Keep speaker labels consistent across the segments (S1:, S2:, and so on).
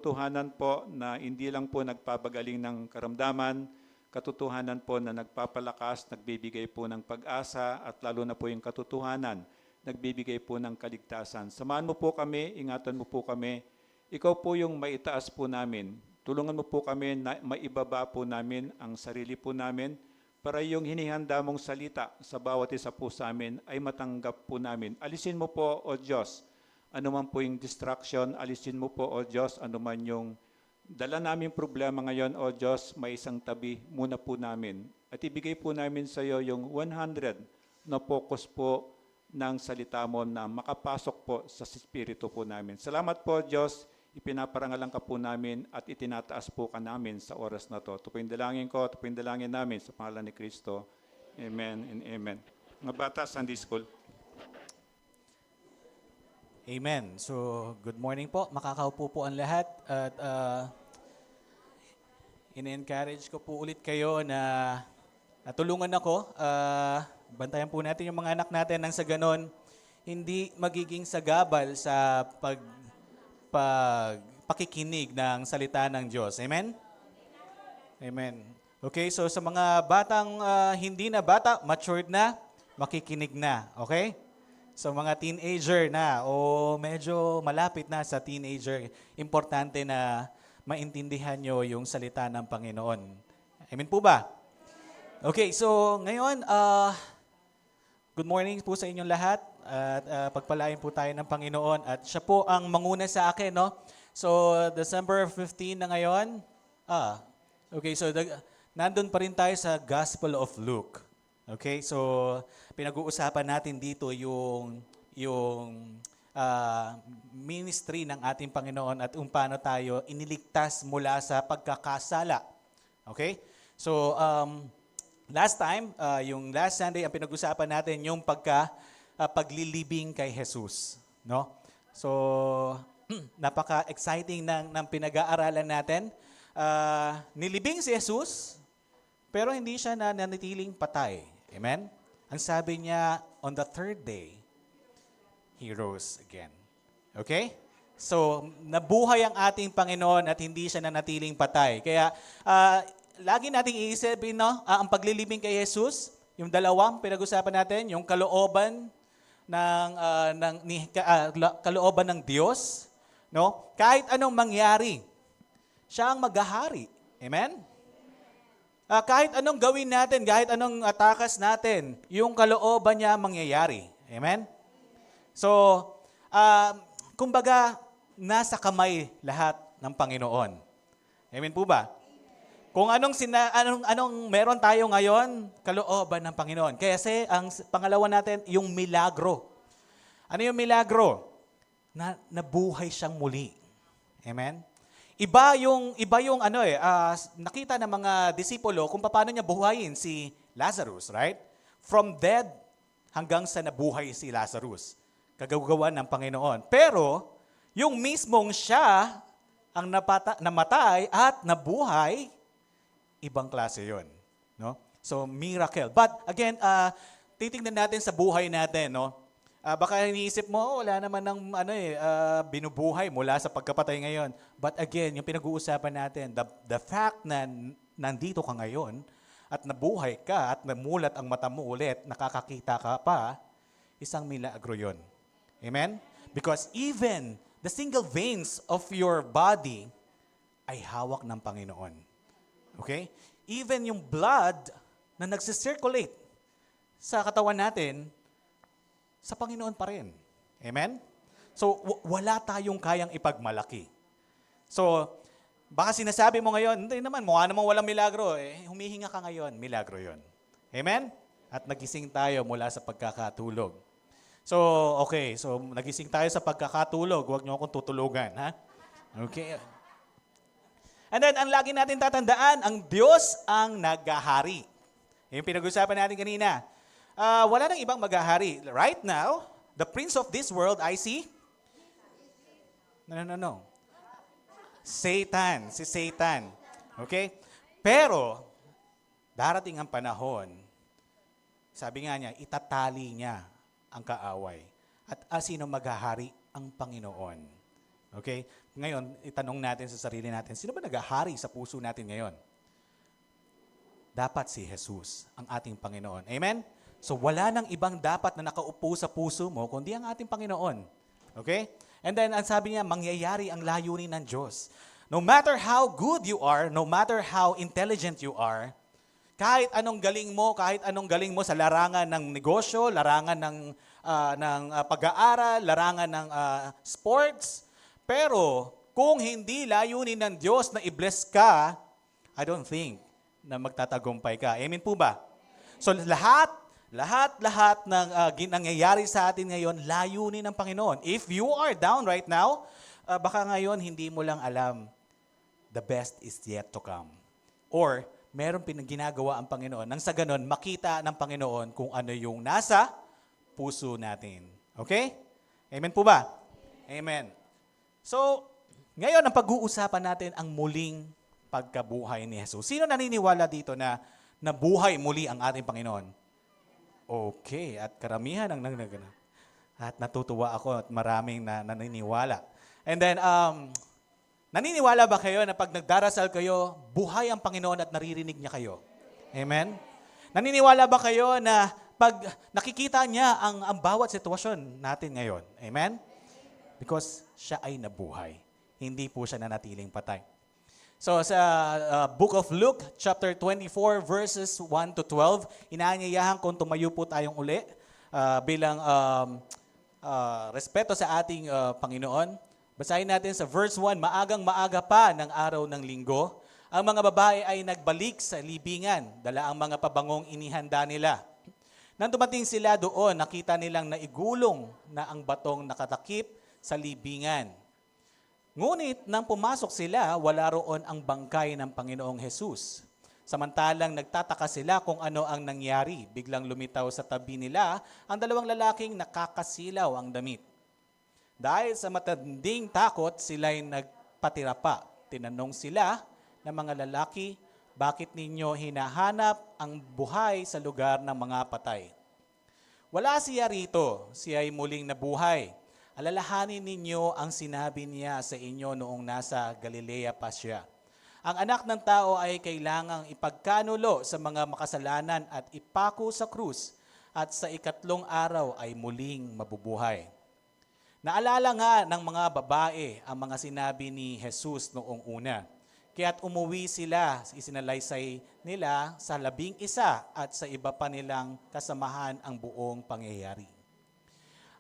S1: katotohanan po na hindi lang po nagpapagaling ng karamdaman, katotohanan po na nagpapalakas, nagbibigay po ng pag-asa at lalo na po yung katotohanan, nagbibigay po ng kaligtasan. Samahan mo po kami, ingatan mo po kami. Ikaw po yung maitaas po namin. Tulungan mo po kami na maibaba po namin ang sarili po namin para yung hinihanda mong salita sa bawat isa po sa amin ay matanggap po namin. Alisin mo po, O Diyos, ano man po yung distraction, alisin mo po, O Diyos, ano man yung dala namin problema ngayon, O Diyos, may isang tabi muna po namin. At ibigay po namin sa iyo yung 100 na focus po ng salita mo na makapasok po sa spirito po namin. Salamat po, Diyos. Ipinaparangalan ka po namin at itinataas po ka namin sa oras na to. Ito po yung dalangin ko, ito po yung dalangin namin sa pangalan ni Kristo. Amen and amen. Mga bata, Sunday School.
S2: Amen. So, good morning po. Makakaupo po ang lahat. At in-encourage ko po ulit kayo na tulungan ako. Bantayan po natin yung mga anak natin nang sa ganon, hindi magiging sagabal sa pakikinig ng salita ng Diyos. Amen? Amen. Okay, so sa mga batang hindi na bata, matured na, makikinig na. Okay? So mga teenager na o medyo malapit na sa teenager, importante na maintindihan nyo yung salita ng Panginoon. Amen po ba? Okay, so ngayon, good morning po sa inyong lahat at pagpalain po tayo ng Panginoon at siya po ang manguna sa akin, no? So December 15 na ngayon. Okay, so nandun pa rin tayo sa Gospel of Luke. Okay, so pinag-uusapan natin dito yung ministry ng ating Panginoon at paano tayo iniligtas mula sa pagkakasala. Okay? So last time, yung last Sunday ang pinag-usapan natin yung paglilibing kay Jesus, no? So napaka-exciting ng pinag-aaralan natin. Nilibing si Jesus, pero hindi siya nanatiling patay. Amen? Ang sabi niya, on the third day, He rose again. Okay? So, nabuhay ang ating Panginoon at hindi siya nanatiling patay. Kaya, lagi nating iisipin, no? Ang paglilibing kay Jesus, yung dalawang pinag-usapan natin, yung kalooban kalooban ng Diyos, no? Kahit anong mangyari, siya ang maghahari. Amen? Kahit anong gawin natin, kahit anong atakas natin, yung kalooban niya mangyayari. Amen? So, kumbaga, nasa kamay lahat ng Panginoon. Amen po ba? Kung anong meron tayo ngayon, kalooban ng Panginoon. Kasi ang pangalawa natin, yung milagro. Ano yung milagro? Nabuhay siyang muli. Amen? Iba yung nakita ng mga disipulo kung paano niya buhayin si Lazarus, right? From dead hanggang sa nabuhay si Lazarus. Kagagawa ng Panginoon. Pero, yung mismong siya ang namatay at nabuhay, ibang klase yun. No? So, miracle. But again, titingnan natin sa buhay natin, no? Baka iniisip mo, wala naman ng binubuhay mula sa pagkapatay ngayon. But again, yung pinag-uusapan natin, the fact na nandito ka ngayon at nabuhay ka at namulat ang mata mo ulit, nakakakita ka pa, isang milagro yun. Amen? Because even the single veins of your body ay hawak ng Panginoon. Okay? Even yung blood na nagsisirculate sa katawan natin, sa Panginoon pa rin. Amen? So, wala tayong kayang ipagmalaki. So, baka sinasabi mo ngayon, hindi naman, mukha namang walang milagro. Humihinga ka ngayon, milagro yon. Amen? At nagising tayo mula sa pagkakatulog. So, okay. So, nagising tayo sa pagkakatulog. Huwag niyo akong tutulugan, ha? Okay. And then, ang lagi natin tatandaan, ang Diyos ang naghahari. Yung pinag-usapan natin kanina. Wala nang ibang maghahari. Right now, the prince of this world, I see? No. Satan. Si Satan. Okay? Pero, darating ang panahon, sabi nga niya, itatali niya ang kaaway. At sino maghahari? Ang Panginoon. Okay? Ngayon, itanong natin sa sarili natin, sino ba nag-ahari sa puso natin ngayon? Dapat si Jesus, ang ating Panginoon. Amen? So wala nang ibang dapat na nakaupo sa puso mo, kundi ang ating Panginoon. Okay? And then, ang sabi niya, mangyayari ang layunin ng Diyos. No matter how good you are, no matter how intelligent you are, kahit anong galing mo sa larangan ng negosyo, larangan ng pag-aaral, larangan ng sports, pero kung hindi layunin ng Diyos na i-bless ka, I don't think na magtatagumpay ka. Amen po ba? So lahat ng nangyayari sa atin ngayon, layunin ng Panginoon. If you are down right now, baka ngayon hindi mo lang alam, the best is yet to come. Or, meron ginagawa ang Panginoon. Nang sa ganon, makita ng Panginoon kung ano yung nasa puso natin. Okay? Amen po ba? Amen. So, ngayon ang pag-uusapan natin ang muling pagkabuhay ni Jesus. Sino naniniwala dito na nabuhay muli ang ating Panginoon? Okay, at karamihan ang nangyayari. At natutuwa ako at maraming na naniniwala. And then, naniniwala ba kayo na pag nagdarasal kayo, buhay ang Panginoon at naririnig niya kayo? Amen? Naniniwala ba kayo na pag nakikita niya ang bawat sitwasyon natin ngayon? Amen? Because siya ay nabuhay. Hindi po siya nanatiling patay. So sa Book of Luke, chapter 24, verses 1 to 12, inaanyayahan kung tumayo po tayong uli bilang respeto sa ating Panginoon. Basahin natin sa verse 1, maagang maaga pa ng araw ng linggo, ang mga babae ay nagbalik sa libingan, dala ang mga pabangong inihanda nila. Nang dumating sila doon, nakita nilang naigulong na ang batong nakatakip sa libingan. Ngunit nang pumasok sila, wala roon ang bangkay ng Panginoong Hesus. Samantalang nagtataka sila kung ano ang nangyari, biglang lumitaw sa tabi nila ang dalawang lalaking nakakasilaw ang damit. Dahil sa matanding takot, sila'y nagpatira pa. Tinanong sila ng mga lalaki, bakit ninyo hinahanap ang buhay sa lugar ng mga patay? Wala siya rito, siya ay muling nabuhay. Alalahanin ninyo ang sinabi niya sa inyo noong nasa Galilea pa siya. Ang anak ng tao ay kailangang ipagkanulo sa mga makasalanan at ipako sa krus, at sa ikatlong araw ay muling mabubuhay. Naalala nga ng mga babae ang mga sinabi ni Jesus noong una. Kaya't umuwi sila, isinalaysay nila sa 11 at sa iba pa nilang kasamahan ang buong pangyayari.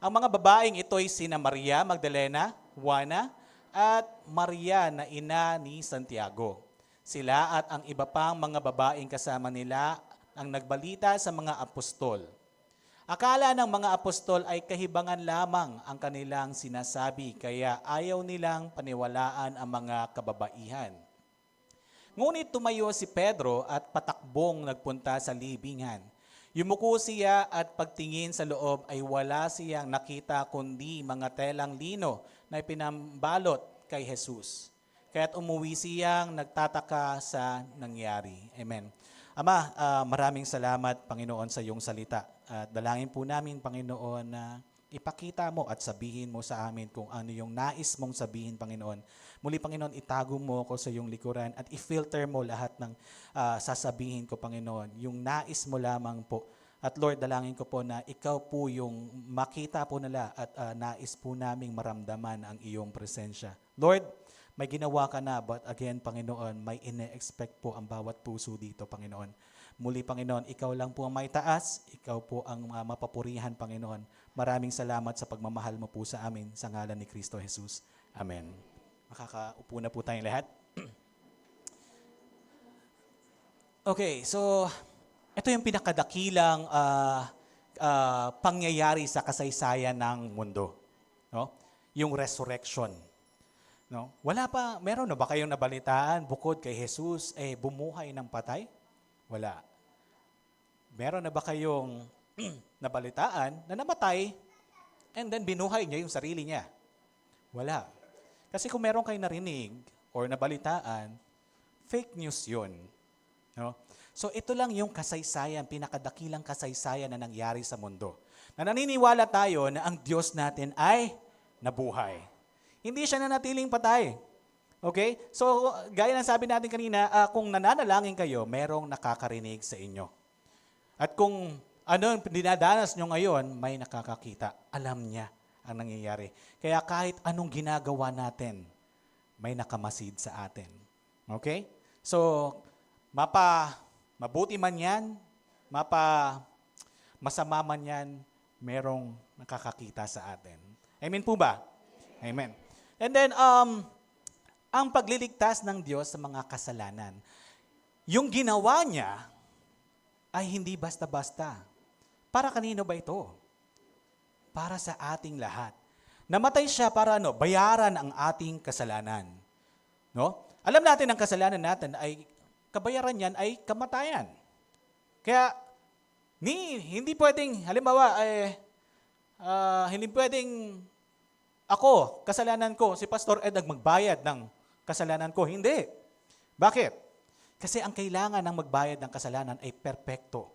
S2: Ang mga babaeng ito'y sina Maria Magdalena, Juana, at Maria na ina ni Santiago. Sila at ang iba pang mga babaeng kasama nila ang nagbalita sa mga apostol. Akala ng mga apostol ay kahibangan lamang ang kanilang sinasabi, kaya ayaw nilang paniwalaan ang mga kababaihan. Ngunit tumayo si Pedro at patakbong nagpunta sa libingan. Yumuko siya at pagtingin sa loob ay wala siyang nakita kundi mga telang lino na ipinambalot kay Jesus. Kaya't umuwi siyang nagtataka sa nangyari. Amen. Ama, maraming salamat, Panginoon, sa iyong salita. At dalangin po namin, Panginoon, na ipakita mo at sabihin mo sa amin kung ano yung nais mong sabihin, Panginoon. Muli, Panginoon, itago mo ako sa iyong likuran at i-filter mo lahat ng sasabihin ko, Panginoon. Yung nais mo lamang po. At Lord, dalangin ko po na ikaw po yung makita po nila at nais po naming maramdaman ang iyong presensya. Lord, may ginawa ka na, but again, Panginoon, may ine-expect po ang bawat puso dito, Panginoon. Muli, Panginoon, ikaw lang po ang may taas, ikaw po ang mapapurihan, Panginoon. Maraming salamat sa pagmamahal mo po sa amin, sa ngalan ni Kristo Jesus. Amen. Makakaupo na po tayong lahat. Okay, so ito yung pinakadakilang pangyayari sa kasaysayan ng mundo. No? Yung resurrection. No? Meron na ba kayong nabalitaan bukod kay Jesus, bumuhay ng patay? Wala. Meron na ba kayong nabalitaan na namatay and then binuhay niya yung sarili niya? Wala. Kasi kung meron kayo narinig or nabalitaan, fake news yun. No? So ito lang yung kasaysayan, pinakadakilang kasaysayan na nangyari sa mundo. Na naniniwala tayo na ang Diyos natin ay nabuhay. Hindi siya nanatiling patay. Okay? So, gaya ng sabi natin kanina, kung nananalangin kayo, merong nakakarinig sa inyo. At kung ano ang dinadanas nyo ngayon, may nakakakita. Alam niya ang nangyayari. Kaya kahit anong ginagawa natin, may nakamasid sa atin. Okay? So, mabuti man yan, masama man yan, merong nakakakita sa atin. Amen po ba? Amen. And then, ang pagliligtas ng Diyos sa mga kasalanan, yung ginawa niya ay hindi basta-basta. Para kanino ba ito? Para sa ating lahat. Namatay siya para bayaran ang ating kasalanan. No? Alam natin ang kasalanan natin ay kabayaran niyan ay kamatayan. Kaya hindi pwedeng halimbawa hindi pwedeng ako, kasalanan ko, si Pastor Ed ang magbayad ng kasalanan ko. Hindi. Bakit? Kasi ang kailangan ng magbayad ng kasalanan ay perpekto.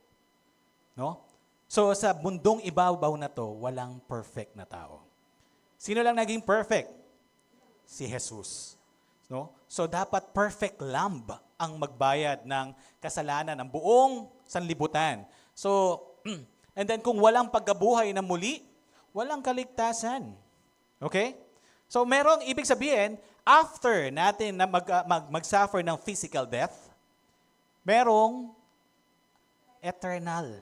S2: No? So sa mundong ibabaw na to, walang perfect na tao. Sino lang naging perfect? Si Jesus. No? So dapat perfect lamb ang magbayad ng kasalanan ng buong sanlibutan. So, and then kung walang pagkabuhay na muli, walang kaligtasan. Okay? So merong ibig sabihin, after natin na mag-suffer ng physical death, merong eternal.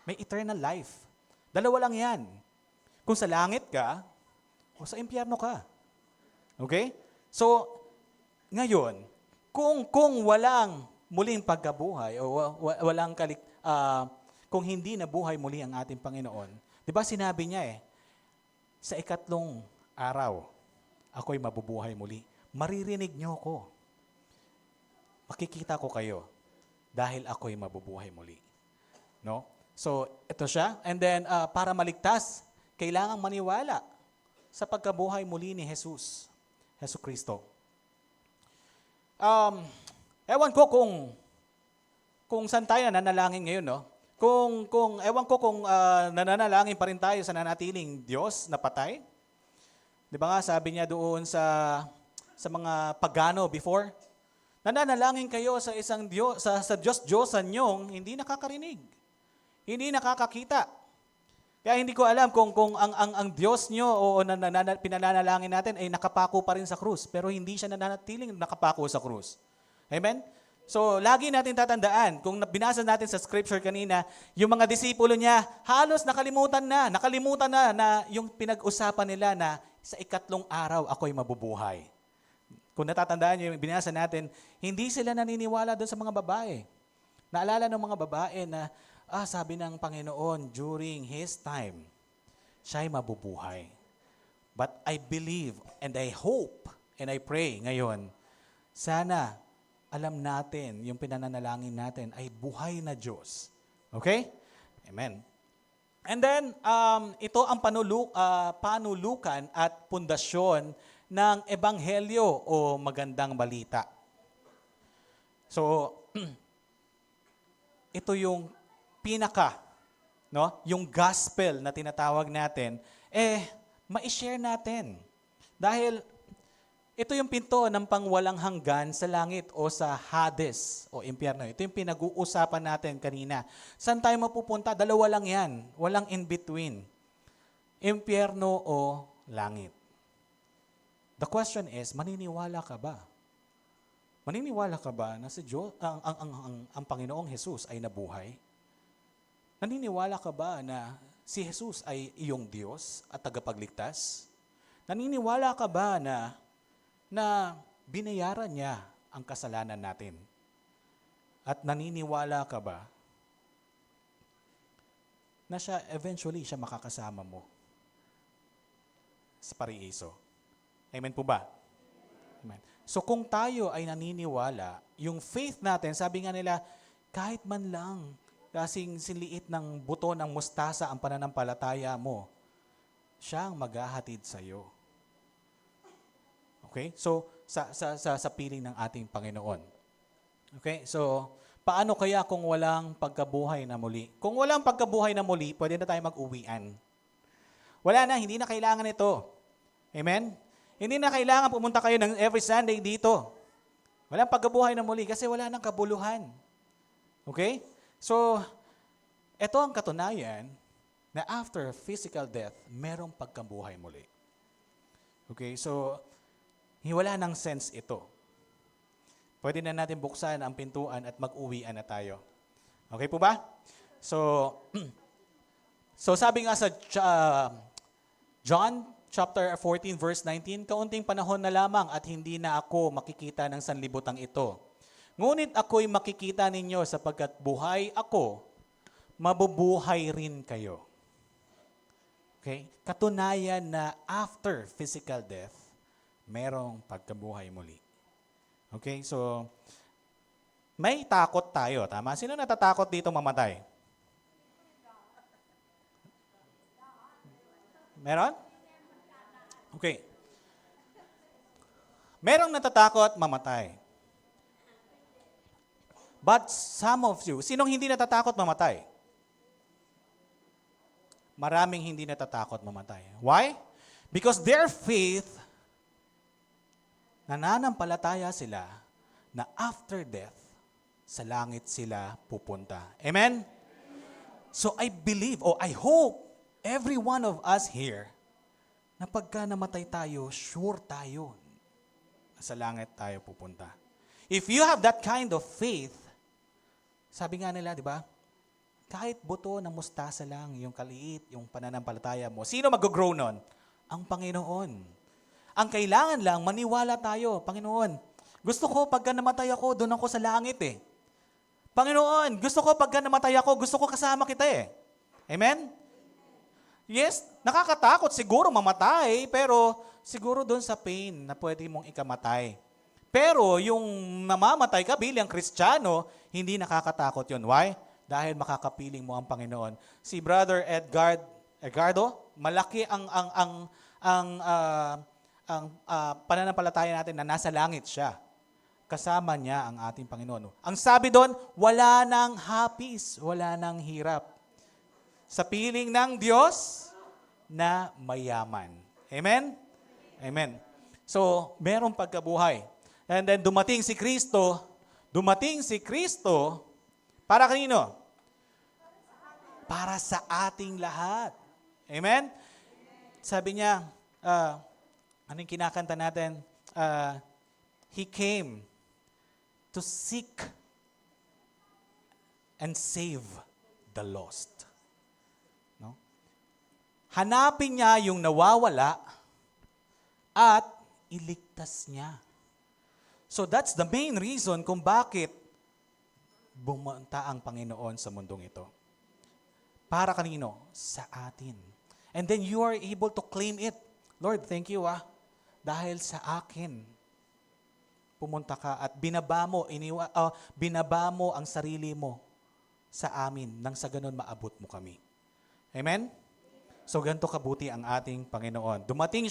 S2: May eternal life. Dalawa lang yan. Kung sa langit ka, o sa impyerno ka. Okay? So, ngayon, kung walang muling pagkabuhay, o kung hindi nabuhay muli ang ating Panginoon, di ba sinabi niya sa ikatlong araw, ako'y mabubuhay muli. Maririnig niyo ko. Makikita ko kayo dahil ako'y mabubuhay muli. No? So, ito siya. And then, para maligtas, kailangang maniwala sa pagkabuhay muli ni Jesus. Jesu Kristo. Ewan ko kung saan tayo nananalangin ngayon, no? Ewan ko kung nananalangin pa rin tayo sa nanatiling Diyos na patay. Di ba nga, sabi niya doon sa mga pagano before, nananalangin kayo sa isang Diyos, sa Diyos-Diyosan niyong hindi nakakarinig, hindi nakakakita. Kaya hindi ko alam kung ang Diyos niyo o pinananalangin natin ay nakapako pa rin sa krus, pero hindi siya nananatiling nakapako sa krus. Amen? So, lagi natin tatandaan, kung binasa natin sa scripture kanina, yung mga disipulo niya, halos nakalimutan na yung pinag-usapan nila na sa ikatlong araw ako'y mabubuhay. Kung natatandaan niyo yung binasa natin, hindi sila naniniwala doon sa mga babae. Naalala ng mga babae na, sabi ng Panginoon, during His time, siya'y mabubuhay. But I believe and I hope and I pray ngayon, sana alam natin, yung pinananalangin natin ay buhay na Diyos. Okay? Amen. And then, ito ang panulukan at pundasyon ng Ebanghelyo o magandang balita. So, ito yung yung gospel na tinatawag natin, ma-share natin. Dahil ito yung pinto ng pangwalang hanggan sa langit o sa Hades o impyerno. Ito yung pinag-uusapan natin kanina. Saan tayo mapupunta? Dalawa lang yan. Walang in-between. Impyerno o langit. The question is, maniniwala ka ba? Maniniwala ka ba na si Diyos, ang Panginoong Jesus ay nabuhay? Naniniwala ka ba na si Jesus ay iyong Diyos at tagapagligtas? Naniniwala ka ba na binayaran niya ang kasalanan natin? At naniniwala ka ba na eventually siya makakasama mo sa paraiso? Amen po ba? Amen. So kung tayo ay naniniwala, yung faith natin, sabi nga nila, kahit man lang kasing siliit ng buto ng mustasa ang pananampalataya mo, siya ang maghahatid sa iyo. Okay? So, sa piling ng ating Panginoon. Okay? So, paano kaya kung walang pagkabuhay na muli? Kung walang pagkabuhay na muli, pwede na tayo mag-uwian. Wala na, hindi na kailangan ito. Amen? Hindi na kailangan pumunta kayo ng every Sunday dito. Walang pagkabuhay na muli kasi wala nang kabuluhan. Okay? So, ito ang katunayan na after physical death, merong pagkabuhay muli. Okay? So, wala nang sense ito. Pwede na natin buksan ang pintuan at mag-uwian na tayo. Okay po ba? So, so sabi nga sa John chapter 14 verse 19, kaunting panahon na lamang at hindi na ako makikita ng sanlibutan ito. Ngunit ako'y makikita ninyo sapagkat buhay ako, mabubuhay rin kayo. Okay? Katunayan na after physical death, merong pagkabuhay muli. Okay? So, may takot tayo. Tama? Sino natatakot dito mamatay? Meron? Okay. Merong natatakot mamatay. But some of you, sinong hindi natatakot mamatay? Maraming hindi natatakot mamatay. Why? Because their faith, nananampalataya sila na after death, sa langit sila pupunta. Amen? So I believe, or I hope, every one of us here, na pagka namatay tayo, sure tayo, sa langit tayo pupunta. If you have that kind of faith, sabi nga nila, di ba? Kahit buto ng mustasa lang, yung kaliit, yung pananampalataya mo, sino mag-grow nun? Ang Panginoon. Ang kailangan lang, maniwala tayo, Panginoon. Gusto ko, pagka namatay ako, doon ako sa langit eh. Panginoon, gusto ko, pagka namatay ako, gusto ko kasama kita eh. Amen? Yes, nakakatakot siguro mamatay, pero siguro doon sa pain na pwede mong ikamatay. Pero yung namamatay ka bilang Kristiyano, hindi nakakatakot yun. Why? Dahil makakapiling mo ang Panginoon. Si Brother Edgardo, malaki ang pananampalataya natin na nasa langit siya. Kasama niya ang ating Panginoon. Ang sabi doon, wala nang hapis, wala nang hirap. Sa piling ng Diyos na mayaman. Amen? Amen. So, merong pagkabuhay. And then dumating si Kristo para kanino? Para sa ating lahat. Amen? Sabi niya, anong kinakanta natin? He came to seek and save the lost. No? Hanapin niya yung nawawala at iligtas niya. So that's the main reason kung bakit bumunta ang Panginoon sa mundong ito. Para kanino? Sa atin. And then you are able to claim it. Lord, thank you dahil sa akin pumunta ka at binaba mo ang sarili mo sa amin nang sa ganun maabot mo kami. Amen? So ganito kabuti ang ating Panginoon. Dumating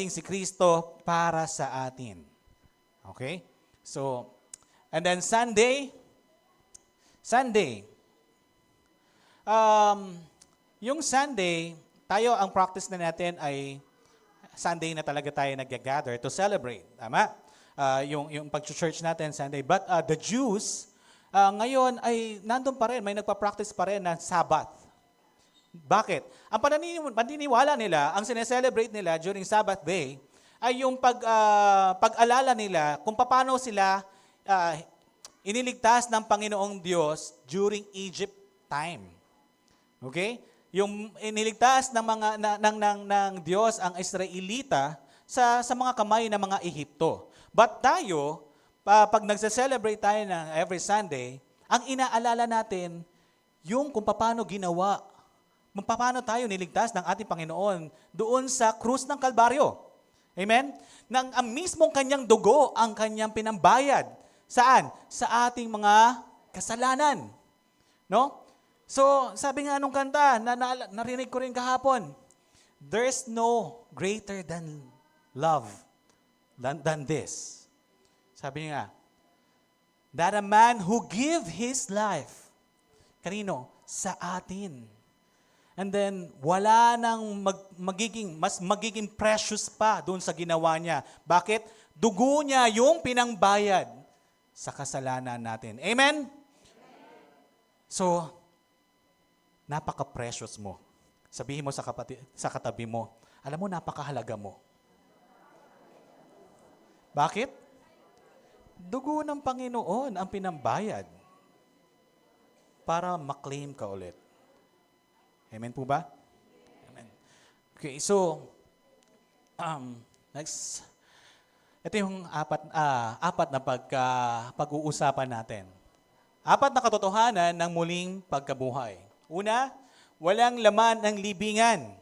S2: si Kristo para sa atin. Okay? So, and then Sunday, yung Sunday, ang practice na natin ay Sunday na talaga tayo nag-gather to celebrate. Tama? Yung pag-church natin Sunday. But the Jews, ngayon ay nandun pa rin, may nagpa-practice pa rin ng Sabbath. Bakit? Ang paniniwala nila, ang sineselebrate nila during Sabbath day, ay yung pag-alala nila kung paano sila iniligtas ng Panginoong Diyos during Egypt time. Okay? Yung iniligtas ng Diyos ang Israelita sa mga kamay ng mga Ehipto. But tayo, pag nagse-celebrate tayo ng every Sunday, ang inaalala natin yung kung paano ginawa, kung paano tayo niligtas ng ating Panginoon doon sa krus ng Kalbaryo. Amen? Nang ang mismong kanyang dugo ang kanyang pinambayad. Saan? Sa ating mga kasalanan. No? So, sabi nga nung kanta, narinig ko rin kahapon, there's no greater than love than this. Sabi nga, that a man who give his life, kanino? Sa atin. And then, wala nang mas magiging precious pa doon sa ginawa niya. Bakit? Dugo niya yung pinangbayad sa kasalanan natin. Amen? So, napaka-precious mo. Sabihin mo sa katabi mo, alam mo, napakahalaga mo. Bakit? Dugo ng Panginoon ang pinambayad para maklaim ka ulit. Amen po ba? Amen. Okay, so, next. Ito yung apat na pag-uusapan natin. Apat na katotohanan ng muling pagkabuhay. Una, walang laman ng libingan.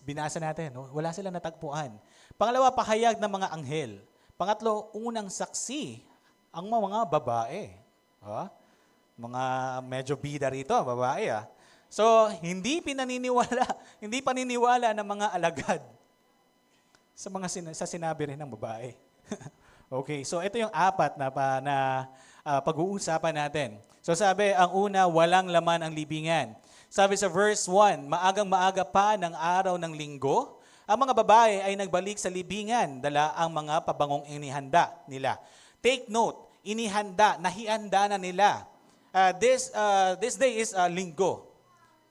S2: Binasa natin, no? Wala silang natagpuan. Pangalawa, pahayag ng mga anghel. Pangatlo, unang saksi ang mga babae. Mga medyo bida rito, babae. So, hindi paniniwala ng mga alagad sa sinabi rin ng babae. Okay, so ito yung apat na pag-uusapan natin. So sabi, ang una, walang laman ang libingan. Sabi sa verse 1, maagang-maaga pa ng araw ng linggo, ang mga babae ay nagbalik sa libingan, dala ang mga pabangong inihanda nila. Take note, nahihanda na nila. This day is linggo.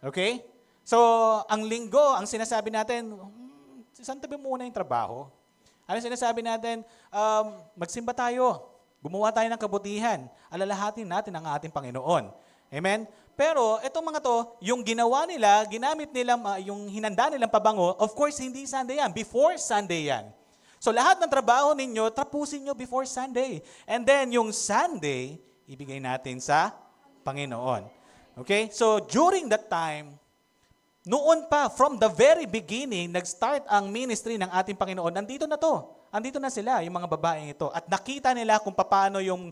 S2: Okay? So, ang linggo, ang sinasabi natin, santabi muna yung trabaho. Ano sinasabi natin? Magsimba tayo. Gumawa tayo ng kabutihan. Alalahatin natin ang ating Panginoon. Amen? Pero itong mga to, yung ginawa nila, ginamit nila, yung hinanda nilang pabango, of course, hindi Sunday yan. Before Sunday yan. So lahat ng trabaho ninyo, tapusin nyo before Sunday. And then yung Sunday, ibigay natin sa Panginoon. Okay? So during that time, noon pa, from the very beginning, nag-start ang ministry ng ating Panginoon. Nandito na to. Andito na sila, yung mga babaeng ito. At nakita nila kung paano yung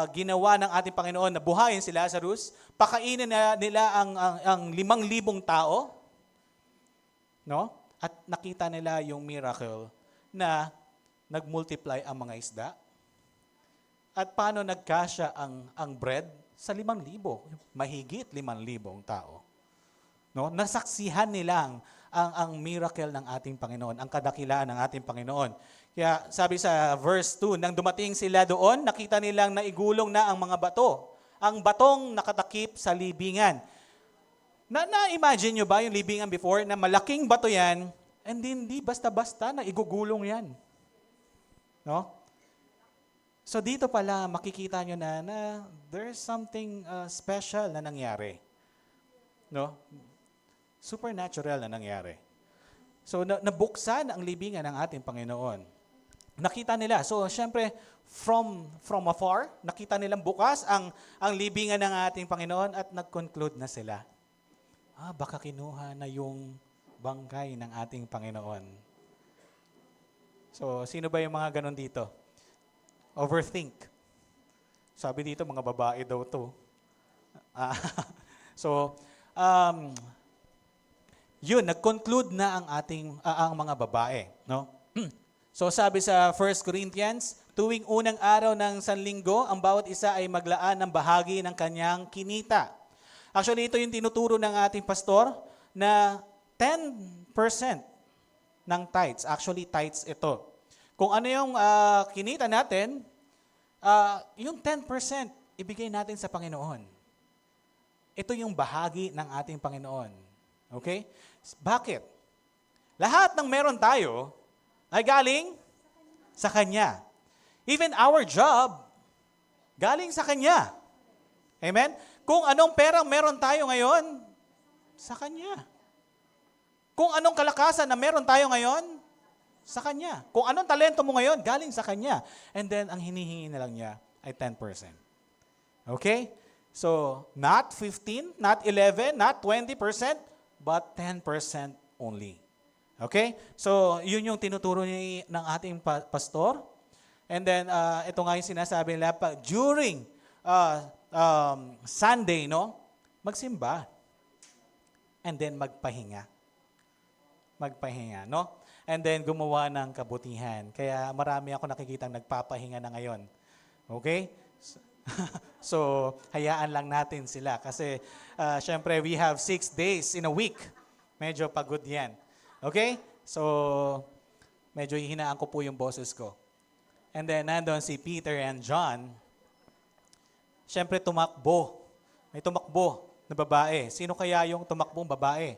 S2: ginawa ng ating Panginoon na buhayin si Lazarus. Pakainin nila ang 5,000 tao. No? At nakita nila yung miracle na nag-multiply ang mga isda. At paano nagkasya ang bread sa 5,000. Mahigit 5,000 tao. No? Nasaksihan nila ang miracle ng ating Panginoon, ang kadakilaan ng ating Panginoon. Kaya sabi sa verse 2, nang dumating sila doon, nakita nilang naigulong na ang mga bato. Ang batong nakatakip sa libingan. Na-imagine nyo ba yung libingan before na malaking bato yan, and hindi basta-basta na igugulong yan. No? So dito pala makikita nyo na there's something special na nangyari. No? Supernatural na nangyari. So, nabuksan ang libingan ng ating Panginoon. Nakita nila. So, syempre, from afar, nakita nilang bukas ang libingan ng ating Panginoon at nag-conclude na sila. Baka kinuha na yung bangkay ng ating Panginoon. So, sino ba yung mga ganon dito? Overthink. Sabi dito, mga babae daw to. Yun, nag-conclude na ang mga babae, no? So sabi sa 1 Corinthians, tuwing unang araw ng Sanlinggo, ang bawat isa ay maglaan ng bahagi ng kanyang kinita. Actually, ito yung tinuturo ng ating pastor na 10% ng tithes. Actually, tithes ito. Kung ano yung kinita natin, yung 10% ibigay natin sa Panginoon. Ito yung bahagi ng ating Panginoon. Okay? Bakit? Lahat ng meron tayo ay galing sa Kanya. Even our job, galing sa Kanya. Amen? Kung anong perang meron tayo ngayon, sa Kanya. Kung anong kalakasan na meron tayo ngayon, sa Kanya. Kung anong talento mo ngayon, galing sa Kanya. And then, ang hinihingi na lang niya ay 10%. Okay? So, not 15, not 11, not 20%, but 10% only. Okay? So, yun yung tinuturo ng ating pastor. And then, ito nga yung sinasabi nila, during Sunday, no? Magsimba. And then, magpahinga. Magpahinga, no? And then, gumawa ng kabutihan. Kaya marami ako nakikitang nagpapahinga na ngayon. Okay? So, hayaan lang natin sila kasi syempre we have 6 days in a week. Medyo pagod yan. Okay? So, medyo hihinaan ko po yung boses ko. And then, nandun si Peter and John. Syempre, tumakbo. May tumakbo na babae. Sino kaya yung tumakbong babae?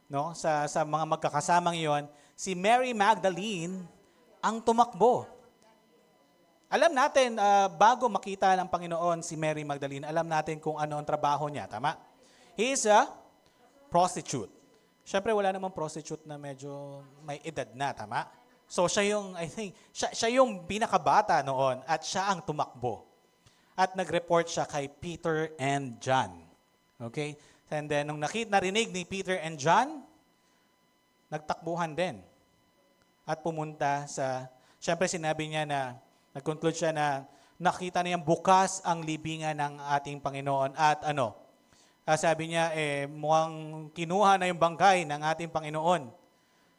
S2: No? Sa mga magkakasamang iyon, si Mary Magdalene ang tumakbo. Alam natin, bago makita ng Panginoon si Mary Magdalene, alam natin kung ano ang trabaho niya. Tama? He is a prostitute. Siyempre, wala namang prostitute na medyo may edad na. Tama? So, siya yung, I think, siya yung pinakabata noon at siya ang tumakbo. At nag-report siya kay Peter and John. Okay? And then, nung narinig ni Peter and John, nagtakbuhan din. At pumunta siyempre sinabi niya na, nag-conclude siya na nakita niyang bukas ang libingan ng ating Panginoon at sabi niya, mukhang kinuha na yung bangkay ng ating Panginoon.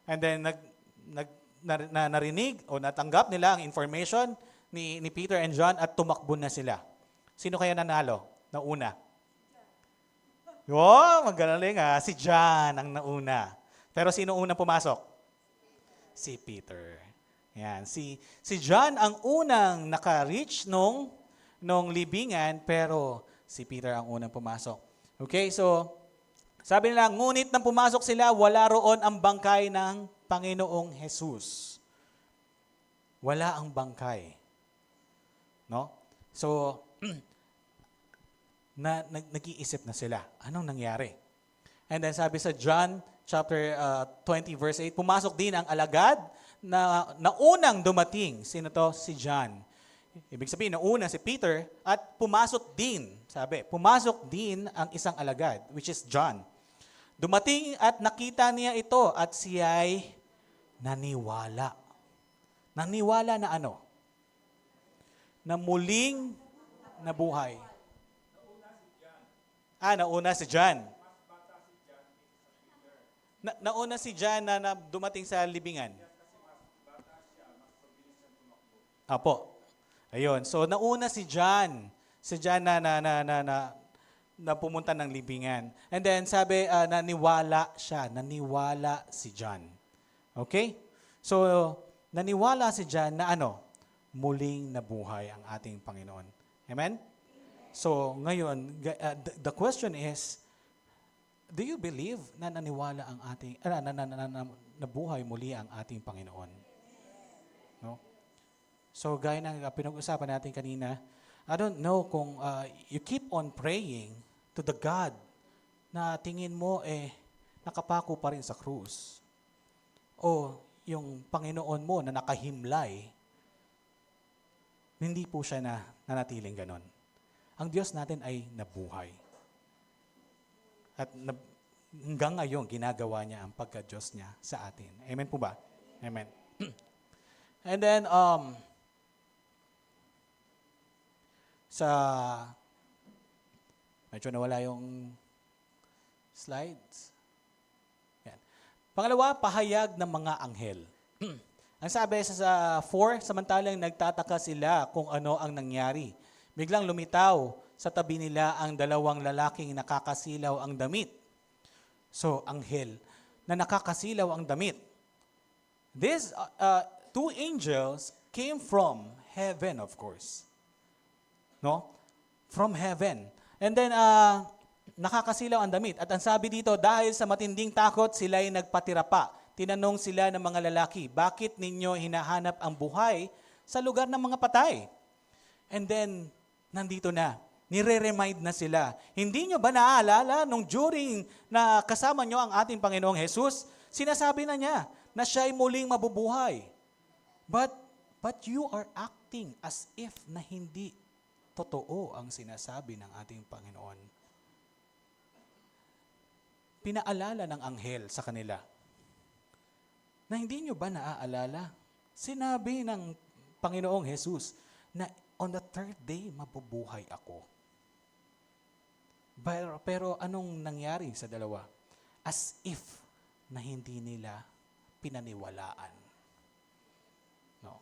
S2: And then narinig o natanggap nila ang information ni Peter and John at tumakbo na sila. Sino kaya nanalo? Nauna? Oh, magaling si John ang nauna. Pero sino unang pumasok? Si Peter. Yan. Si John ang unang naka-reach nung libingan, pero si Peter ang unang pumasok. Okay, so sabi nila, ngunit nang pumasok sila, wala roon ang bangkay ng Panginoong Jesus. Wala ang bangkay. No? So, nag-iisip na sila. Anong nangyari? And then sabi sa John chapter 20 verse 8, pumasok din ang alagad na unang dumating. Sino to? Si John. Ibig sabihin, nauna si Peter at pumasok din, pumasok din ang isang alagad, which is John. Dumating at nakita niya ito at siya'y naniwala. Naniwala na ano? Na muling nabuhay. Nauna si John. Nauna si John na dumating sa libingan. Apo. Ayun. So nauna si John. Si John na pumunta ng libingan. And then sabi, naniwala siya. Naniwala si John. Okay? So, naniwala si John na muling nabuhay ang ating Panginoon. Amen? So, ngayon, the question is, do you believe na naniwala ang ating, nabuhay muli ang ating Panginoon? No? So, gaya ng pinag-usapan natin kanina, I don't know kung you keep on praying to the God na tingin mo nakapako pa rin sa krus. O yung Panginoon mo na nakahimlay, hindi po siya nanatiling ganon. Ang Diyos natin ay nabuhay. At hanggang ngayon, ginagawa niya ang pagka-Diyos niya sa atin. Amen po ba? Amen. And then, medyo nawala yung slides. Yan. Pangalawa, pahayag ng mga anghel. Ang sabi sa 4, samantalang nagtataka sila kung ano ang nangyari. Biglang lumitaw sa tabi nila ang dalawang lalaking nakakasilaw ang damit. So, anghel na nakakasilaw ang damit. These 2 angels came from heaven, of course. No? From heaven. And then, nakakasilaw ang damit. At ang sabi dito, dahil sa matinding takot, sila'y nagpatira pa. Tinanong sila ng mga lalaki, bakit ninyo hinahanap ang buhay sa lugar ng mga patay? And then, nandito na. Nire-remind na sila. Hindi nyo ba naaalala nung during na kasama nyo ang ating Panginoong Jesus, sinasabi na niya na siya'y muling mabubuhay. But you are acting as if na hindi totoo ang sinasabi ng ating Panginoon. Pinaalala ng anghel sa kanila na hindi nyo ba naaalala? Sinabi ng Panginoong Jesus na on the 3rd day, mabubuhay ako. Pero anong nangyari sa dalawa? As if na hindi nila pinaniwalaan. No.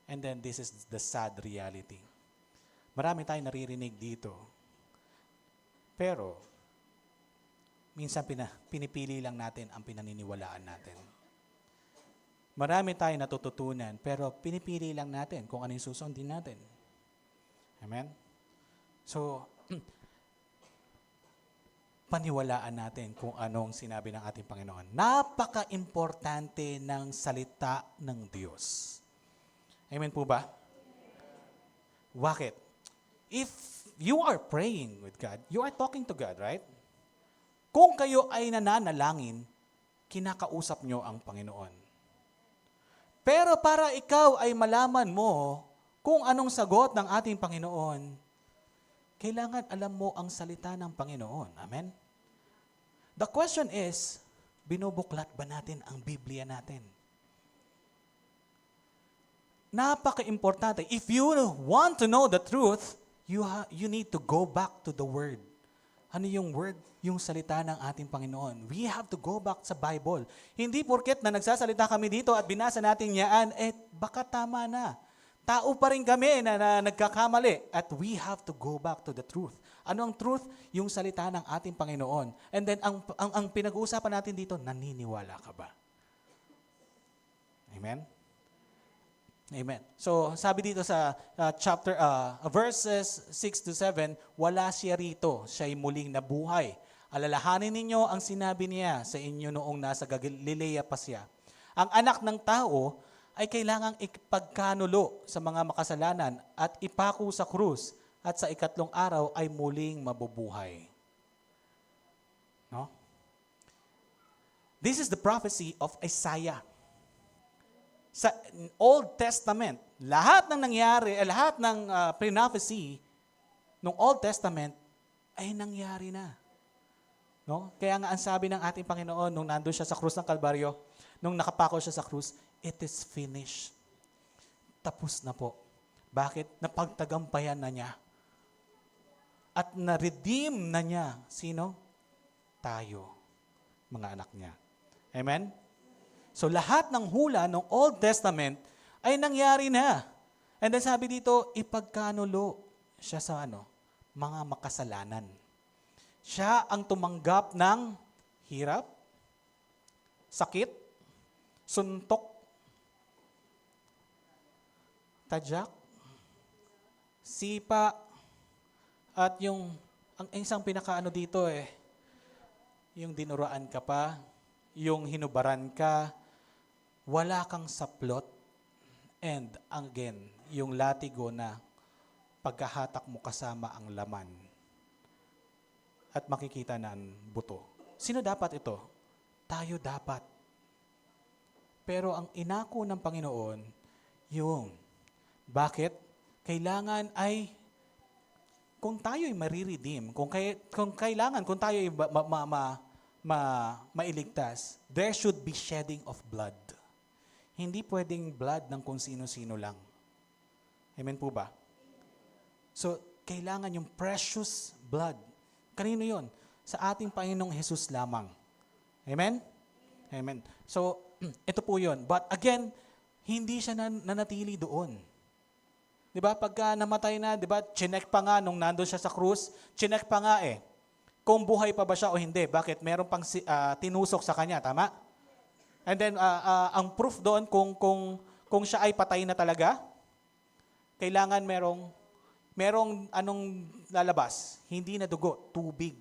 S2: And then this is the sad reality. Marami tayong naririnig dito. Pero, minsan pinipili lang natin ang pinaniniwalaan natin. Marami tayong natututunan, pero pinipili lang natin kung ano yung susundin natin. Amen? So, paniwalaan natin kung anong sinabi ng ating Panginoon. Napaka-importante ng salita ng Diyos. Amen po ba? Bakit? If you are praying with God, you are talking to God, right? Kung kayo ay nananalangin, kinakausap nyo ang Panginoon. Pero para ikaw ay malaman mo kung anong sagot ng ating Panginoon, kailangan alam mo ang salita ng Panginoon. Amen? The question is, binubuklat ba natin ang Biblia natin? Napaka-importante. If you want to know the truth, you need to go back to the Word. Ano yung Word? Yung salita ng ating Panginoon. We have to go back sa Bible. Hindi porket na nagsasalita kami dito at binasa natin yan, baka tama na. Tao pa rin kami na nagkakamali at we have to go back to the truth. Ano ang truth? Yung salita ng ating Panginoon. And then, ang pinag-uusapan natin dito, naniniwala ka ba? Amen? Amen. So, sabi dito sa verses 6 to 7, wala siya rito, siya'y muling nabuhay. Alalahanin ninyo ang sinabi niya sa inyo noong nasa Galilea pa siya. Ang anak ng tao ay kailangang ipagkanulo sa mga makasalanan at ipako sa krus at sa ikatlong araw ay muling mabubuhay. No? This is the prophecy of Isaiah. Sa Old Testament, lahat ng nangyari, lahat ng prophecy ng Old Testament ay nangyari na. No? Kaya nga ang sabi ng ating Panginoon nung nandun siya sa krus ng Kalbaryo, nung nakapako siya sa krus, it is finished. Tapos na po. Bakit? Napagtagampayan na niya. At na-redeem na niya. Sino? Tayo, mga anak niya. Amen? So lahat ng hula ng Old Testament ay nangyari na. And then sabi dito, ipagkanulo siya sa mga makasalanan. Siya ang tumanggap ng hirap, sakit, suntok, tadyak, sipa, at yung ang isang pinakaano dito yung dinuraan ka pa, yung hinubaran ka, wala kang saplot, and again, yung latigo na pagkahatak mo kasama ang laman at makikita na ang buto. Sino dapat ito? Tayo dapat. Pero ang inako ng Panginoon, yung bakit? Kailangan ay kung tayo ay mariredeem, kung tayo ay mailigtas, there should be shedding of blood. Hindi pwedeng blood ng kung sino-sino lang. Amen po ba? So, kailangan yung precious blood. Kanino yon? Sa ating Panginoong Jesus lamang. Amen? Amen. So, ito po yun. But again, hindi siya nanatili doon. Di ba? Pagka namatay na, di ba? Chinek pa nga nung nandun siya sa krus, chinek pa nga kung buhay pa ba siya o hindi. Bakit? Meron pang tinusok sa kanya, tama? And then, ang proof doon kung siya ay patay na talaga, kailangan merong anong lalabas? Hindi na dugo, tubig.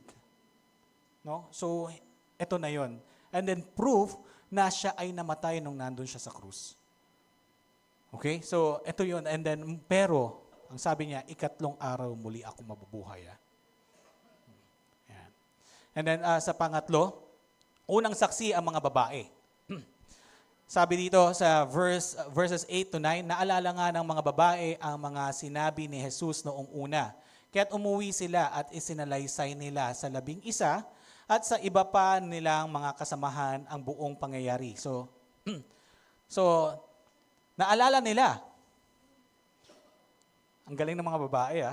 S2: No? So, ito na yon. And then, proof na siya ay namatay nung nandun siya sa krus. Okay? So, ito yun. And then, pero, ang sabi niya, ikatlong araw muli ako mabubuhay. Yan. And then, sa pangatlo, unang saksi ang mga babae. Sabi dito sa verses 8 to 9, naalala nga ng mga babae ang mga sinabi ni Jesus noong una. Kaya't umuwi sila at isinalaysay nila sa 11 at sa iba pa nilang mga kasamahan ang buong pangyayari. So naalala nila. Ang galing ng mga babae,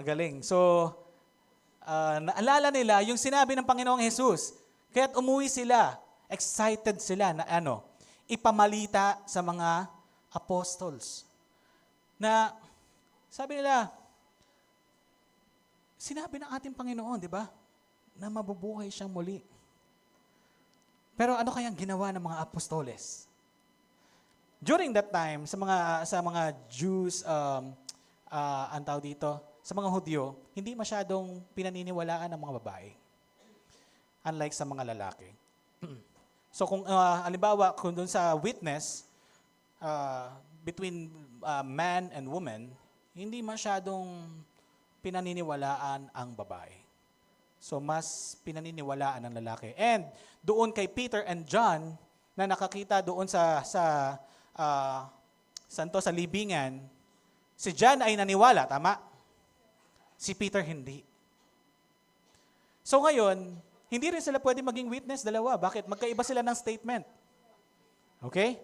S2: galing. So, naalala nila yung sinabi ng Panginoong Jesus. Kaya't umuwi sila. Excited sila na ipamalita sa mga apostles. Na Sabi nila, sinabi ng ating Panginoon, di ba, na mabubuhay siyang muli. Pero ano kayang ginawa ng mga apostoles? During that time, sa mga Jews, ang tawag dito, sa mga Hudyo, hindi masyadong pinaniniwalaan ng mga babae. Unlike sa mga lalaki. So kung halimbawa, kung doon sa witness, between man and woman, hindi masyadong pinaniniwalaan ang babae. So mas pinaniniwalaan ng lalaki. And doon kay Peter and John, na nakakita doon sa libingan, si John ay naniwala, tama? Si Peter hindi. So ngayon, hindi rin sila pwede maging witness, dalawa. Bakit? Magkaiba sila ng statement. Okay?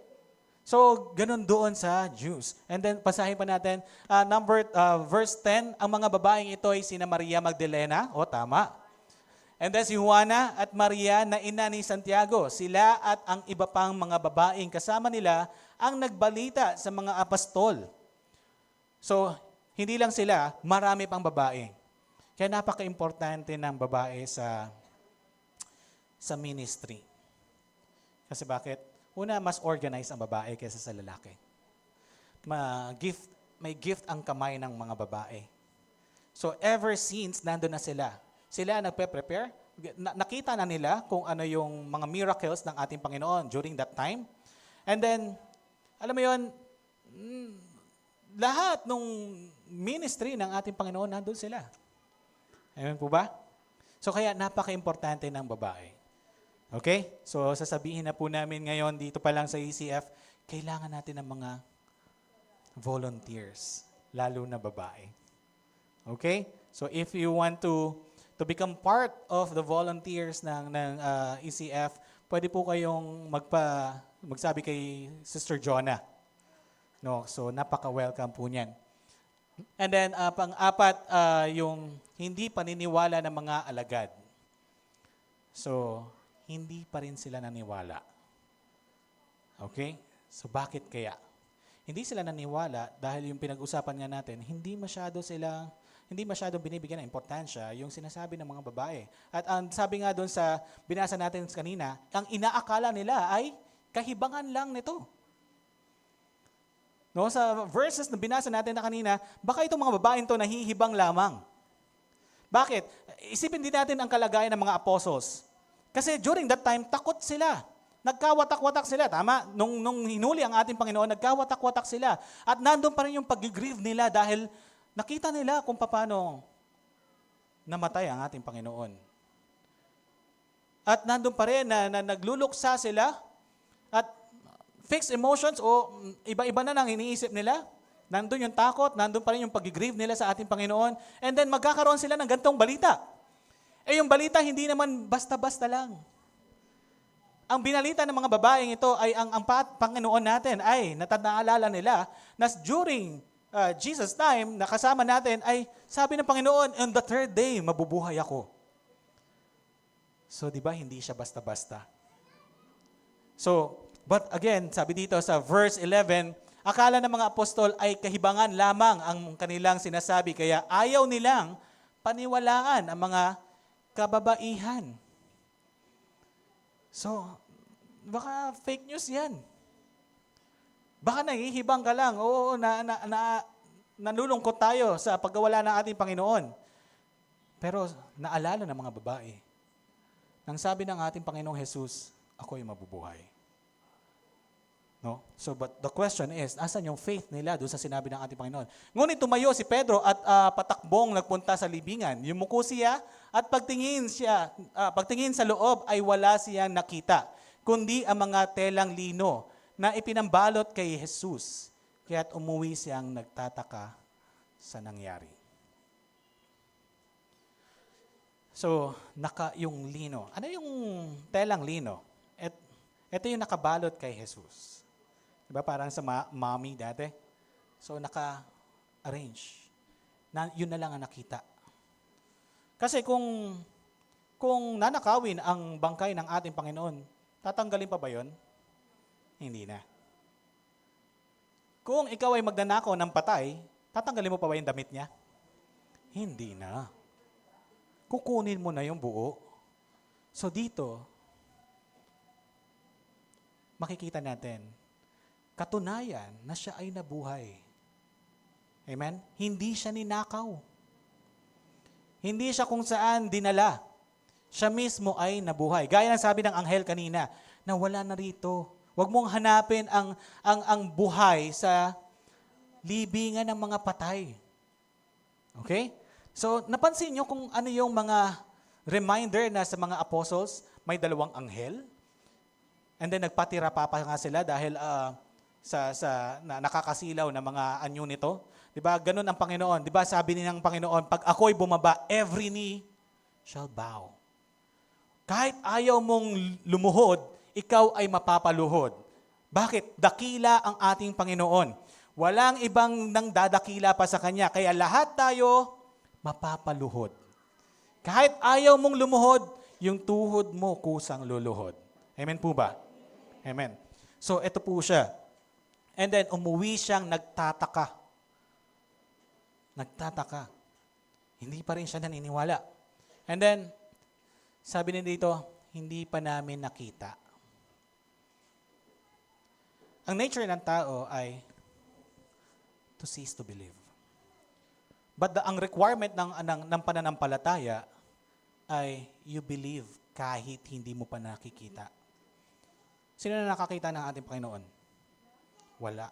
S2: So, ganun doon sa Jews. And then, pasahin pa natin, verse 10, ang mga babaeng ito ay sina Maria Magdalena, o tama. And then si Juana at Maria na ina ni Santiago, sila at ang iba pang mga babaeng kasama nila ang nagbalita sa mga apostol. So, hindi lang sila, marami pang babae. Kaya napaka-importante ng babae sa ministry. Kasi bakit? Una, mas organized ang babae kaysa sa lalaki. May gift ang kamay ng mga babae. So ever since, nandun na sila. Sila nagpe-prepare. Nakita na nila kung ano yung mga miracles ng ating Panginoon during that time. And then, alam mo yun, lahat ng ministry ng ating Panginoon, nandun sila. Amen po ba? So kaya napaka-importante ng babae. Okay? So sasabihin na po namin ngayon dito pa lang sa ECF, kailangan natin ng mga volunteers, lalo na babae. Okay? So if you want to become part of the volunteers ng ECF, pwede po kayong magsabi kay Sister Jonah. No, so napaka-welcome po niyan. And then pang-apat, yung hindi paniniwala ng mga alagad. So hindi pa rin sila naniwala. Okay? So bakit kaya? Hindi sila naniwala dahil yung pinag-usapan nga natin, hindi masyadong binibigyan ng importansya yung sinasabi ng mga babae. At ang sabi nga doon sa binasa natin kanina, ang inaakala nila ay kahibangan lang nito. No, sa verses na binasa natin na kanina, baka itong mga babaeng to nahihibang lamang. Bakit? Isipin din natin ang kalagayan ng mga apostles. Kasi during that time, takot sila. Nagkawatak-watak sila, tama? Nung hinuli ang ating Panginoon, nagkawatak-watak sila. At nandun pa rin yung pag-grieve nila dahil nakita nila kung paano namatay ang ating Panginoon. At nandun pa rin na nagluluksa sila at fixed emotions o iba-iba na nang iniisip nila. Nandun yung takot, nandun pa rin yung pag-grieve nila sa ating Panginoon. And then magkakaroon sila ng ganitong balita. Yung balita hindi naman basta-basta lang. Ang binalita ng mga babaeng ito ay ang Panginoon natin ay natataalala nila na during Jesus' time, nakasama natin ay sabi ng Panginoon, on the third day, mabubuhay ako. So, di ba, hindi siya basta-basta. So, but again, sabi dito sa verse 11, akala ng mga apostol ay kahibangan lamang ang kanilang sinasabi, kaya ayaw nilang paniwalaan ang mga kababaihan. So, baka fake news yan. Baka nahihibang ka lang. Oo, nalulungkot tayo sa pagkawala ng ating Panginoon. Pero naalala ng mga babae, nang sabi ng ating Panginoong Jesus, ako'y mabubuhay. No? So, but the question is, asan yung faith nila doon sa sinabi ng ating Panginoon? Ngunit tumayo si Pedro at patakbong nagpunta sa libingan. Yumuko siya at pagtingin sa loob ay wala siyang nakita, kundi ang mga telang lino na ipinambalot kay Jesus. Kaya't umuwi siyang nagtataka sa nangyari. So, yung lino. Ano yung telang lino? Ito yung nakabalot kay Jesus. Diba parang sa mommy dati? So naka-arrange. Yun na lang ang nakita. Kasi kung nanakawin ang bangkay ng ating Panginoon, tatanggalin pa ba yun? Hindi na. Kung ikaw ay magnanakaw ng patay, Tatanggalin mo pa ba yung damit niya? Hindi na. Kukunin mo na yung buo. So dito, makikita natin, katunayan na siya ay nabuhay. Amen? Hindi siya ninakaw. Hindi siya kung saan dinala. Siya mismo ay nabuhay. Gaya ng sabi ng anghel kanina, na wala na rito. Huwag mong hanapin ang buhay sa libingan ng mga patay. Okay? So, napansin nyo kung ano yung mga reminder na sa mga apostles, may dalawang anghel. And then nagpatira pa nga sila dahil nakakasilaw na mga anyo nito. 'Di ba? Ganun ang Panginoon. 'Di ba? Sabi ni ng Panginoon, pag ako'y bumaba, every knee shall bow. Kahit ayaw mong lumuhod, ikaw ay mapapaluhod. Bakit? Dakila ang ating Panginoon. Walang ibang nang dadakila pa sa Kanya. Kaya lahat tayo mapapaluhod. Kahit ayaw mong lumuhod, yung tuhod mo kusang luluhod. Amen po ba? Amen. So, ito po siya. And then, umuwi siyang nagtataka. Nagtataka. Hindi pa rin siya naniniwala. And then, sabi niya dito, hindi pa namin nakita. Ang nature ng tao ay to cease to believe. But ang requirement ng pananampalataya ay you believe kahit hindi mo pa nakikita. Sino na nakakita ng ating Panginoon? Wala.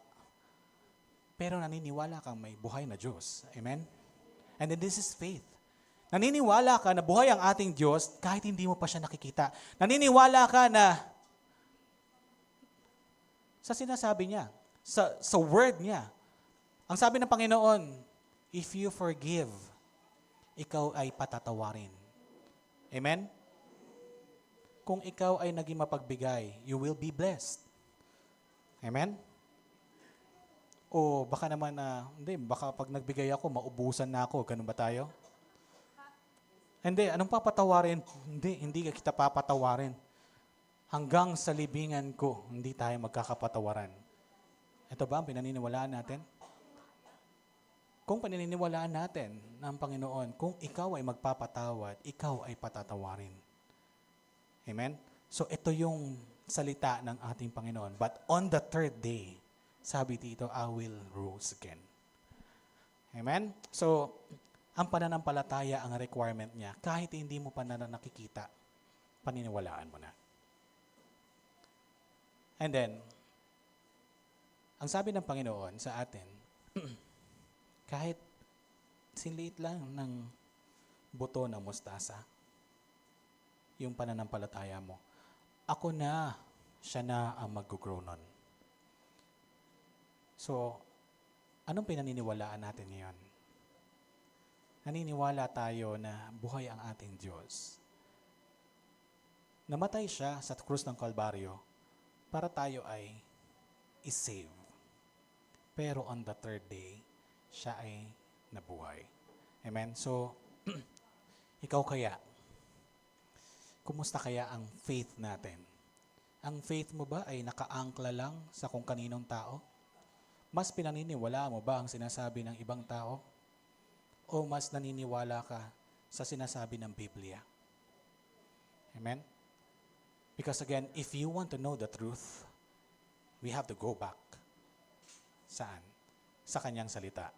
S2: Pero naniniwala kang may buhay na Diyos. Amen? And then this is faith. Naniniwala ka na buhay ang ating Diyos kahit hindi mo pa siya nakikita. Naniniwala ka na sa sinasabi niya, sa word niya. Ang sabi ng Panginoon, if you forgive, ikaw ay patatawarin. Amen? Kung ikaw ay naging mapagbigay, you will be blessed. Amen? O baka naman hindi, baka pag nagbigay ako, maubusan na ako. Ganun ba tayo? Hindi, anong papatawarin? Hindi kita papatawarin. Hanggang sa libingan ko, hindi tayo magkakapatawaran. Ito ba ang pinaniniwalaan natin? Kung pinaniniwalaan natin ng Panginoon, kung ikaw ay magpapatawad, ikaw ay patatawarin. Amen? So ito yung salita ng ating Panginoon. But on the third day, sabi dito, I will rose again. Amen? So, ang pananampalataya ang requirement niya. Kahit hindi mo pa nakikita, paniniwalaan mo na. And then, ang sabi ng Panginoon sa atin, kahit sinliit lang ng buto ng mustasa, yung pananampalataya mo, ako na, siya na ang mag-grow nun. So, anong pinaniniwalaan natin ngayon? Naniniwala tayo na buhay ang ating Diyos. Namatay siya sa krus ng Kalbaryo para tayo ay isave. Pero on the third day, siya ay nabuhay. Amen? So, ikaw kaya, kumusta kaya ang faith natin? Ang faith mo ba ay nakaangkla lang sa kung kaninong tao? Mas pinaniniwala mo ba ang sinasabi ng ibang tao? O mas naniniwala ka sa sinasabi ng Biblia? Amen? Because again, if you want to know the truth, we have to go back. Saan? Sa kanyang salita.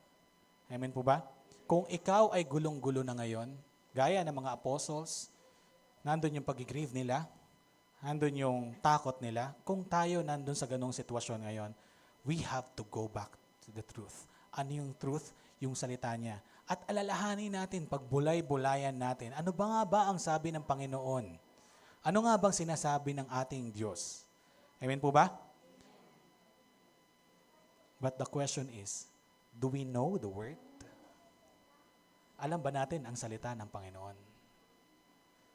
S2: Amen po ba? Kung ikaw ay gulong-gulo na ngayon, gaya ng mga apostles, nandun yung pag-grieve nila, nandun yung takot nila, kung tayo nandun sa ganong sitwasyon ngayon, we have to go back to the truth. Ano yung truth? Yung salita niya. At alalahanin natin, pagbulay-bulayan natin, ano ba nga ba ang sabi ng Panginoon? Ano nga bang sinasabi ng ating Diyos? Amen po ba? But the question is, do we know the Word? Alam ba natin ang salita ng Panginoon?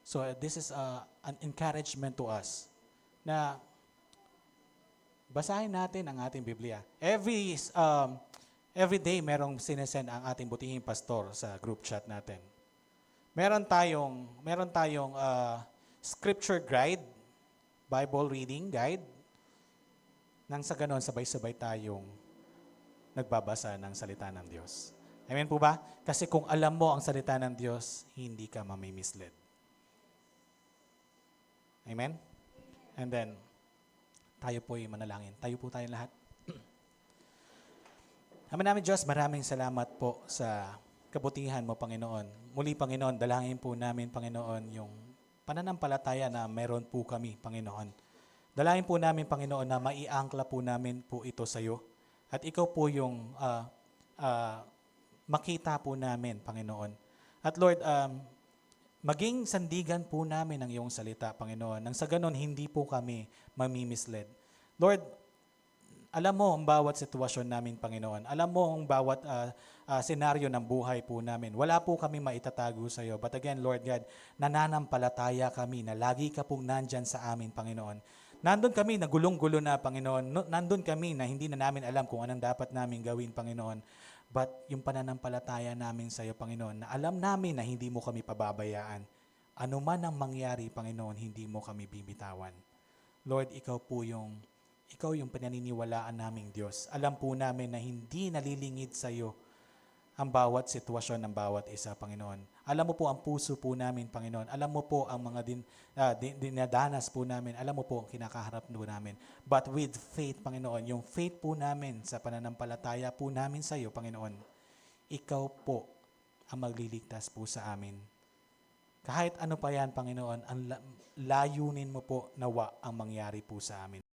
S2: So this is an encouragement to us na basahin natin ang ating Biblia. Every day merong sinesend ang ating butihing pastor sa group chat natin. Meron tayong scripture guide, Bible reading guide. Nang sa ganon, sabay-sabay tayong nagbabasa ng salita ng Diyos. Amen po ba? Kasi kung alam mo ang salita ng Diyos, hindi ka mamimislead. Amen? And then, tayo po'y manalangin. Tayo po tayo lahat. Ama namin Diyos, maraming salamat po sa kabutihan mo, Panginoon. Muli, Panginoon, dalangin po namin, Panginoon, yung pananampalataya na meron po kami, Panginoon. Dalangin po namin, Panginoon, na maiangkla po namin po ito sa iyo. At ikaw po yung makita po namin, Panginoon. At Lord, maging sandigan po namin ang iyong salita, Panginoon. Nang sa ganon, hindi po kami mamimisled. Lord, alam mo ang bawat sitwasyon namin, Panginoon. Alam mo ang bawat senaryo ng buhay po namin. Wala po kami maitatago sa iyo. But again, Lord God, nananampalataya kami na lagi ka pong nandyan sa amin, Panginoon. Nandun kami na gulong-gulo na, Panginoon. Nandun kami na hindi na namin alam kung anong dapat namin gawin, Panginoon. But yung pananampalataya namin sa iyo, Panginoon, na alam namin na hindi mo kami pababayaan. Ano man ang mangyari, Panginoon, hindi mo kami bibitawan. Lord, ikaw yung pinaniniwalaan naming Diyos. Alam po namin na hindi nalilingid sa iyo ang bawat sitwasyon ng bawat isa, Panginoon. Alam mo po ang puso po namin, Panginoon. Alam mo po ang mga dinadanas po namin. Alam mo po ang kinakaharap po namin. But with faith, Panginoon, yung faith po namin sa pananampalataya po namin sa iyo, Panginoon, ikaw po ang magliligtas po sa amin. Kahit ano pa yan, Panginoon, ang layunin mo po nawa ang mangyari po sa amin.